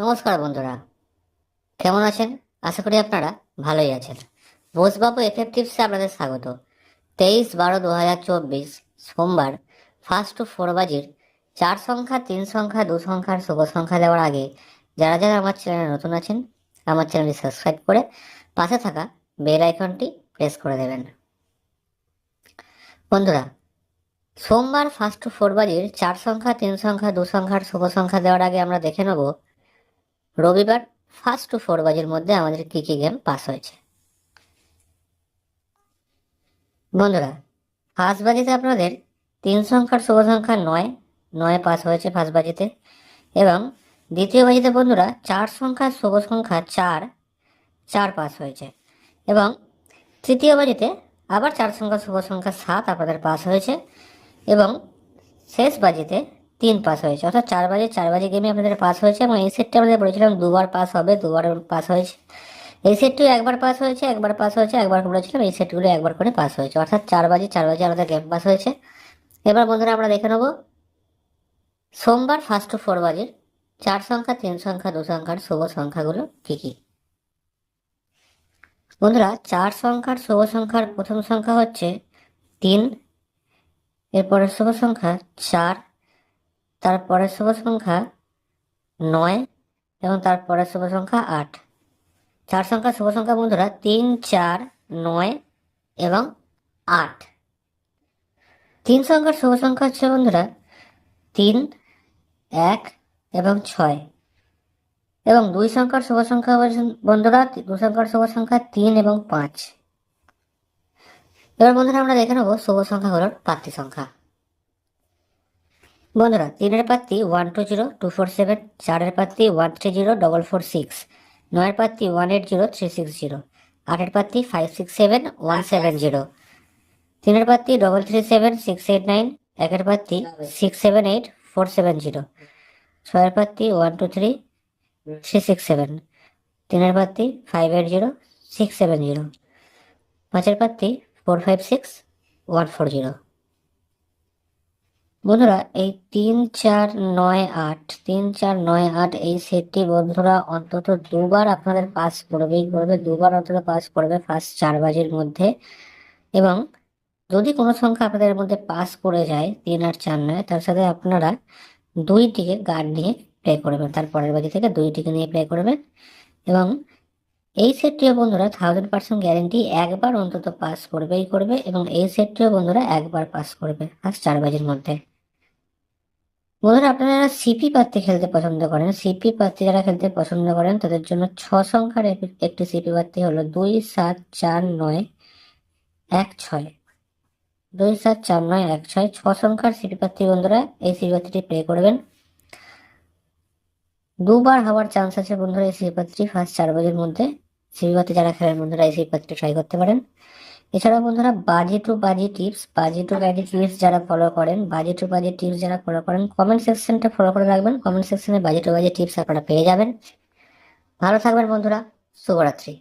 নমস্কার বন্ধুরা, কেমন আছেন? আশা করি আপনারা ভালোই আছেন। বোসবাবু এফএফ টিপসে আপনাদের স্বাগত। 23/12/2024 সোমবার ফার্স্ট টু 4 বাজির 4 সংখ্যা, 3 সংখ্যা, 2 সংখ্যার শুভ সংখ্যা দেওয়ার আগে যারা যারা আমার চ্যানেলে নতুন আছেন, আমার চ্যানেলটি সাবস্ক্রাইব করে পাশে থাকা বেল আইকনটি প্রেস করে দেবেন। বন্ধুরা, সোমবার ফার্স্ট টু 4 বাজির 4 সংখ্যা, 3 সংখ্যা, 2 সংখ্যার শুভ সংখ্যা দেওয়ার আগে আমরা দেখে নেব রবিবার ফার্স্ট টু 4 বাজির মধ্যে আমাদের কি কি গেম পাস হয়েছে। বন্ধুরা, ফার্স্ট বাজিতে আপনাদের 3 সংখ্যার শুভ সংখ্যা 9, 9 পাস হয়েছে ফার্স্ট বাজিতে। এবং দ্বিতীয় বাজিতে বন্ধুরা 4 সংখ্যার শুভ সংখ্যা 4, 4 পাস হয়েছে। এবং তৃতীয় বাজিতে আবার 4 সংখ্যার শুভ সংখ্যা 7 আপনাদের পাস হয়েছে। এবং শেষ বাজিতে 3 পাস হয়েছে, অর্থাৎ 4 বাজে গেমে আপনাদের পাস হয়েছে। এবং এই সেটটা আমাদের বলেছিলাম দুবার পাস হবে, দুবার পাস হয়েছে। এই সেটটিও একবার পাস হয়েছে, একবার পাস হয়েছে, একবার বলেছিলাম এই সেটগুলো একবার করে পাস হয়েছে, অর্থাৎ 4 বাজে আমাদের গেম পাস হয়েছে। এবার বন্ধুরা আমরা দেখে নেব সোমবার ফার্স্ট টু 4 বাজে 4 সংখ্যা, 3 সংখ্যা, 2 সংখ্যার শুভ সংখ্যাগুলো কি কি। বন্ধুরা, 4 সংখ্যার শুভ সংখ্যার প্রথম সংখ্যা হচ্ছে 3, এরপরের শুভ সংখ্যা 4, তারপরের শুভ সংখ্যা 9 এবং তারপরের শুভ সংখ্যা 8। 4 সংখ্যার শুভ সংখ্যা বন্ধুরা 3, 4, 9 এবং 8। 3 সংখ্যার শুভ সংখ্যা হচ্ছে বন্ধুরা 3, 1 এবং 6। এবং 2 সংখ্যার শুভ সংখ্যা বন্ধুরা 2 সংখ্যার শুভ সংখ্যা 3 এবং 5। এবার বন্ধুরা আমরা দেখে নেব শুভ সংখ্যাগুলোর প্রার্থী সংখ্যা। বন্ধুরা, 3-এর প্রার্থী 120247, 4-এর প্রার্থী 130446, 9-এর প্রার্থী 180360, 8-এর প্রার্থী 567170, 3-এর প্রার্থী 337689, 1-এর প্রার্থী 678470, 6-এর প্রার্থী 123367, 3-এর প্রার্থী 580670, 5-এর প্রার্থী 456140। বন্ধুরা, এই 3, 4, 9, 8 এই সেটটি বন্ধুরা অন্তত দুবার আপনাদের পাস করবেই করবে, দুবার অন্তত পাস করবে ফার্স্ট 4 বাজির মধ্যে। এবং যদি কোনো সংখ্যা আপনাদের মধ্যে পাস করে যায় 3 আর 4 নয়, তার সাথে আপনারা 2টিকে গার্ড নিয়ে প্লে করবেন, তার পরের বাজি থেকে 2টিকে নিয়ে প্লে করবেন। এবং এই সেটটিও বন্ধুরা 1000% গ্যারেন্টি, একবার অন্তত পাস করবেই করবে। এবং এই সেটটিও বন্ধুরা একবার পাস করবে ফার্স্ট 4 বাজির মধ্যে। বন্ধুরা, আপনারা সিপি পাত্তি খেলতে পছন্দ করেন, সিপি পাত্তি যারা খেলতে পছন্দ করেন তাদের জন্য 6 সংখ্যার একটি সিপি পাত্তি হলো 274916, 274916, 6 সংখ্যার সিপি পাত্তি বন্ধুরা এই সিপি পাত্তিটি প্লে করবেন। দুবার হওয়ার চান্স আছে বন্ধুরা এই সিপি পাত্তিটি ফার্স্ট 4 বাজির মধ্যে। সিপি পাত্তি যারা খেলেন বন্ধুরা এই সিপি পাত্তিটি ট্রাই করতে পারেন। এছাড়াও বন্ধুরা বাজি টু বাজি টিপস যারা ফলো করেন, বাজি টু বাজি টিপস যারা ফলো করেন, কমেন্ট সেকশনটা ফলো করে রাখবেন। কমেন্ট সেকশনে বাজি টু বাজি টিপস আপনারা পেয়ে যাবেন। ভালো থাকবেন বন্ধুরা, শুভরাত্রি।